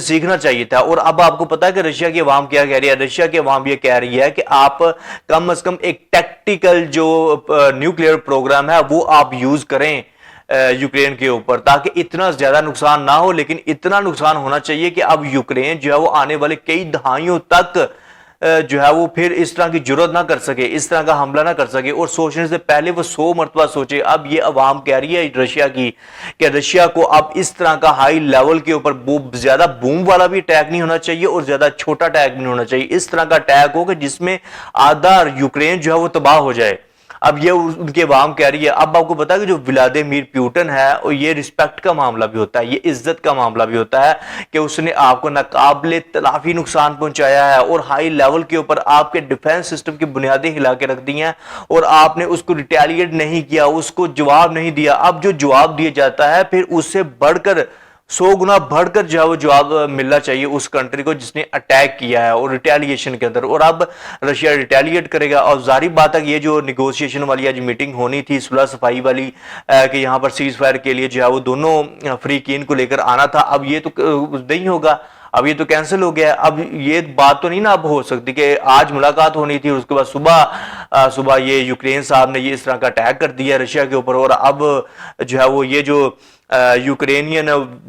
سیکھنا چاہیے تھا. اور اب آپ کو پتا ہے کہ رشیا کی عوام کیا کہہ رہی ہے؟ رشیا کی عوام یہ کہہ رہی ہے کہ آپ کم از کم ایک ٹیکٹیکل جو نیوکلیئر پروگرام ہے وہ آپ یوز کریں یوکرین کے اوپر، تاکہ اتنا زیادہ نقصان نہ ہو. لیکن اتنا نقصان ہونا چاہیے کہ اب یوکرین جو ہے وہ آنے والے کئی دہائیوں تک جو ہے وہ پھر اس طرح کی جرات نہ کر سکے، اس طرح کا حملہ نہ کر سکے. اور سوچنے سے پہلے وہ 100 مرتبہ سوچے. اب یہ عوام کہہ رہی ہے رشیا کی کہ رشیا کو اب اس طرح کا ہائی لیول کے اوپر زیادہ بوم والا بھی اٹیک نہیں ہونا چاہیے اور زیادہ چھوٹا اٹیک نہیں ہونا چاہیے. اس طرح کا اٹیک ہو کہ جس میں آدھا یوکرین جو ہے وہ تباہ ہو جائے. اب یہ ان کے عوام کہہ رہی ہے. اب آپ کو پتا ہے کہ جو ولادیمیر پیوٹن ہے یہ رسپیکٹ کا معاملہ بھی ہوتا ہے، یہ عزت کا معاملہ بھی ہوتا ہے کہ اس نے آپ کو ناقابل تلافی نقصان پہنچایا ہے اور ہائی لیول کے اوپر آپ کے ڈیفنس سسٹم کی بنیادیں ہلا کے رکھ دی ہیں اور آپ نے اس کو ریٹیلیٹ نہیں کیا، اس کو جواب نہیں دیا. اب جو جواب دیا جاتا ہے پھر اس سے بڑھ کر 100 گنا بڑھ کر جو ہے وہ جواب ملنا چاہیے اس کنٹری کو جس نے اٹیک کیا ہے اور ریٹیلیشن کے اندر. اور اب رشیا ریٹیلیٹ کرے گا. اور ظاہری بات ہے کہ یہ جو نیگوشیشن والی آج میٹنگ ہونی تھی صلح صفائی والی کہ یہاں پر سیز فائر کے لیے جو ہے وہ دونوں فریقین کو لے کر آنا تھا، اب یہ تو نہیں ہوگا، اب یہ تو کینسل ہو گیا. اب یہ بات تو نہیں نا اب ہو سکتی کہ آج ملاقات ہونی تھی اور اس کے بعد صبح یہ یوکرین صاحب نے یہ اس طرح کا اٹیک کر دیا رشیا کے اوپر. اور اب جو ہے وہ یہ جو یوکرینین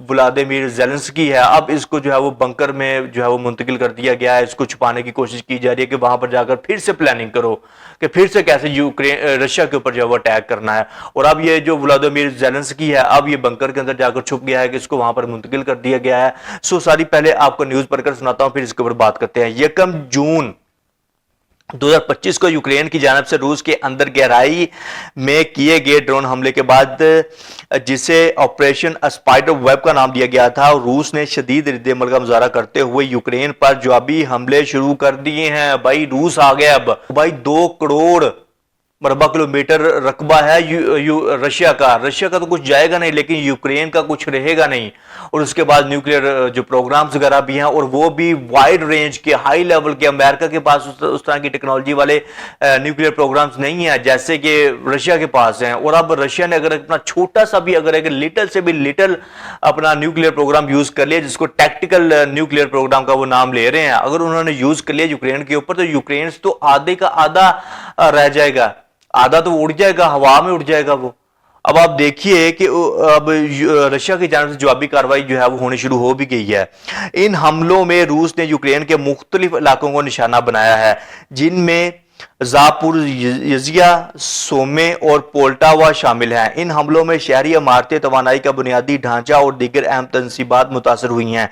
ولادیمیر زیلنسکی ہے اب اس کو جو ہے وہ بنکر میں جو ہے وہ منتقل کر دیا گیا ہے. اس کو چھپانے کی کوشش کی جا رہی ہے کہ وہاں پر جا کر پھر سے پلاننگ کرو کہ پھر سے کیسے رشیا کے اوپر جو ہے وہ اٹیک کرنا ہے. اور اب یہ جو ولادیمیر زیلنسکی ہے اب یہ بنکر کے اندر جا کر چھپ گیا ہے کہ اس کو وہاں پر منتقل کر دیا گیا ہے. ساری پہلے آپ کو نیوز پڑھ کر سناتا ہوں پھر اس کے اوپر بات کرتے ہیں. 1 جون 2025 کو یوکرین کی جانب سے روس کے اندر گہرائی میں کیے گئے ڈرون حملے کے بعد جسے آپریشن اسپائڈر ویب کا نام دیا گیا تھا، روس نے شدید رد عمل کا مظاہرہ کرتے ہوئے یوکرین پر جوابی حملے شروع کر دیے ہیں. بھائی روس آ گیا. اب بھائی 2 کروڑ مربع کلومیٹر رقبہ ہے رشیا کا تو کچھ جائے گا نہیں لیکن یوکرین کا کچھ رہے گا نہیں. اور اس کے بعد نیوکلیئر جو پروگرامز وغیرہ بھی ہیں اور وہ بھی وائڈ رینج کے ہائی لیول کے. امریکہ کے پاس اس طرح کی ٹیکنالوجی والے نیوکلیئر پروگرامز نہیں ہیں جیسے کہ رشیا کے پاس ہیں. اور اب رشیا نے اگر اپنا چھوٹا سا بھی اگر ایک لٹل سے بھی لٹل اپنا نیوکلیئر پروگرام یوز کر لیا جس کو ٹیکٹیکل نیوکلیئر پروگرام کا وہ نام لے رہے ہیں، اگر انہوں نے یوز کر لیا یوکرین کے اوپر تو یوکرین تو آدھے کا آدھا رہ جائے گا، آدھا تو اڑ جائے گا، ہوا میں اڑ جائے گا وہ. اب آپ دیکھیے کہ اب رشیا کی جانب سے جوابی کارروائی جو ہے وہ ہونے شروع ہو بھی گئی ہے. ان حملوں میں روس نے یوکرین کے مختلف علاقوں کو نشانہ بنایا ہے جن میں زاپورژیا، سومے اور پولٹاوا شامل ہیں. ان حملوں میں شہری عمارتیں، توانائی کا بنیادی ڈھانچہ اور دیگر اہم تنصیبات متاثر ہوئی ہیں